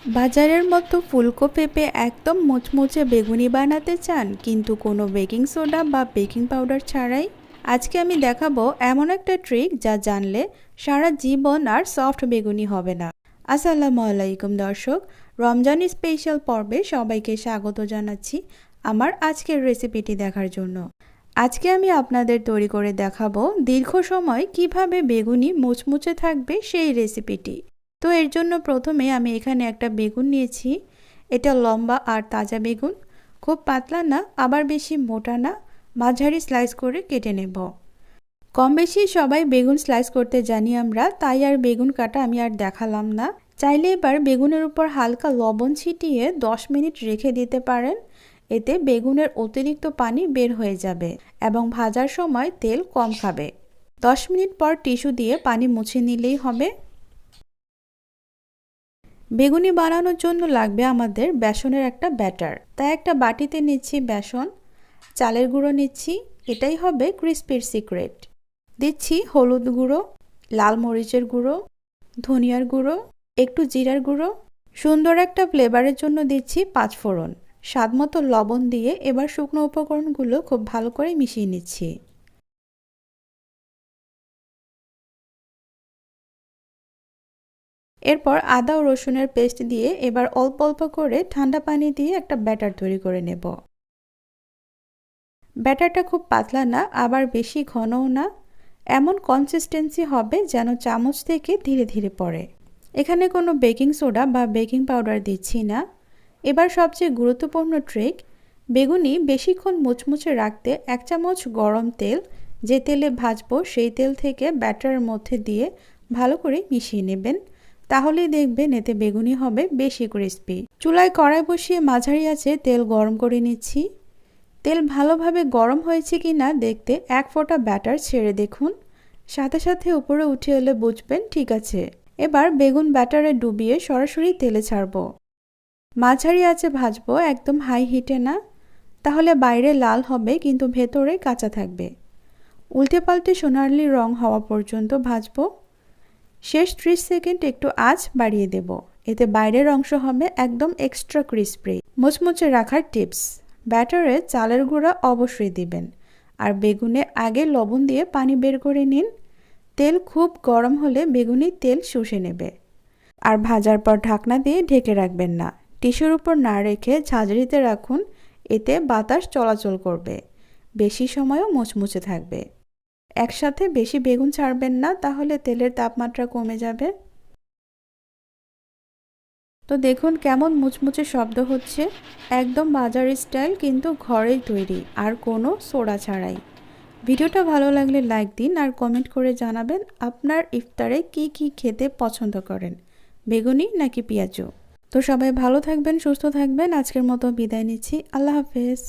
বাজারের মতো ফুলকো পেঁপে একদম মুচমুচে বেগুনি বানাতে চান কিন্তু কোনো বেকিং সোডা বা বেকিং পাউডার ছাড়াই? আজকে আমি দেখাবো এমন একটা ট্রিক যা জানলে সারা জীবন আর সফট বেগুনি হবে না। আসসালামু আলাইকুম দর্শক, রমজান স্পেশাল পর্বে সবাইকে স্বাগত জানাচ্ছি আমার আজকের রেসিপিটি দেখার জন্য। আজকে আমি আপনাদের তৈরি করে দেখাবো দীর্ঘ সময় কিভাবে বেগুনি মুচমুচে থাকবে সেই রেসিপিটি। তো এর জন্য প্রথমে আমি এখানে একটা বেগুন নিয়েছি। এটা লম্বা আর তাজা বেগুন, খুব পাতলা না আবার বেশি মোটা না, মাঝারি স্লাইস করে কেটে নেব। কম বেশি সবাই বেগুন স্লাইস করতে জানি আমরা, তাই আর বেগুন কাটা আমি আর দেখালাম না। চাইলে এবার বেগুনের উপর হালকা লবণ ছিটিয়ে 10 মিনিট রেখে দিতে পারেন। এতে বেগুনের অতিরিক্ত পানি বের হয়ে যাবে এবং ভাজার সময় তেল কম খাবে। 10 মিনিট পর টিস্যু দিয়ে পানি মুছে নিলেই হবে। বেগুনি বানানোর জন্য লাগবে আমাদের বেসনের একটা ব্যাটার। তাই একটা বাটিতে নিচ্ছি বেসন, চালের গুঁড়ো নিচ্ছি, এটাই হবে ক্রিস্পির সিক্রেট। দিচ্ছি হলুদ গুঁড়ো, লাল মরিচের গুঁড়ো, ধনিয়ার গুঁড়ো, একটু জিরার গুঁড়ো, সুন্দর একটা ফ্লেভারের জন্য দিচ্ছি 5 ফোড়ন। স্বাদমতো লবণ দিয়ে এবার শুকনো উপকরণগুলো খুব ভালো করে মিশিয়ে নিচ্ছি। এরপর আদা ও রসুনের পেস্ট দিয়ে এবার অল্প অল্প করে ঠান্ডা পানি দিয়ে একটা ব্যাটার তৈরি করে নেব। ব্যাটারটা খুব পাতলা না আবার বেশি ঘনও না, এমন কনসিস্টেন্সি হবে যেন চামচ থেকে ধীরে ধীরে পড়ে। এখানে কোনো বেকিং সোডা বা বেকিং পাউডার দিচ্ছি না। এবার সবচেয়ে গুরুত্বপূর্ণ ট্রিক, বেগুনি বেশিক্ষণ মুচমুচে রাখতে 1 চামচ গরম তেল, যে তেলে ভাজবো সেই তেল থেকে ব্যাটারের মধ্যে দিয়ে ভালো করে মিশিয়ে নেবেন। তাহলেই দেখবেন এতে বেগুনি হবে বেশি ক্রিস্পি। চুলায় কড়াই বসিয়ে মাঝারি আঁচে তেল গরম করে নিচ্ছি। তেল ভালোভাবে গরম হয়েছে কি না দেখতে 1 ফোঁটা ব্যাটার ছেড়ে দেখুন। সাথে সাথে উপরে উঠে এলে বুঝবেন ঠিক আছে। এবার বেগুন ব্যাটারে ডুবিয়ে সরাসরি তেলে ছাড়বো। মাঝারি আঁচে ভাজবো, একদম হাই হিটে না, তাহলে বাইরে লাল হবে কিন্তু ভেতরে কাঁচা থাকবে। উল্টে পাল্টে সোনালি রং হওয়া পর্যন্ত ভাজবো। শেষ 30 সেকেন্ড একটু আঁচ বাড়িয়ে দেব, এতে বাইরের অংশ হবে একদম এক্সট্রা ক্রিস্পি। মুচমুচে রাখার টিপস, ব্যাটারে চালের গুঁড়া অবশ্যই দিবেন আর বেগুনে আগে লবণ দিয়ে পানি বের করে নিন। তেল খুব গরম হলে বেগুনি তেল শুষে নেবে। আর ভাজার পর ঢাকনা দিয়ে ঢেকে রাখবেন না, টিস্যুর উপর না রেখে ঝাঁঝরিতে রাখুন, এতে বাতাস চলাচল করবে, বেশি সময়ও মুচমুচে থাকবে। একসাথে বেশি বেগুন ছাড়বেন না, তাহলে তেলের তাপমাত্রা কমে যাবে। তো দেখুন কেমন মুচমুচে শব্দ হচ্ছে, একদম বাজারি স্টাইল কিন্তু ঘরেই তৈরি আর কোনো সোডা ছাড়াই। ভিডিওটা ভালো লাগলে লাইক দিন আর কমেন্ট করে জানাবেন আপনার ইফতারে কি কি খেতে পছন্দ করেন, বেগুনি নাকি পেঁয়াজু। তো সবাই ভালো থাকবেন, সুস্থ থাকবেন। আজকের মতো বিদায় নিচ্ছি। আল্লাহ হাফেজ।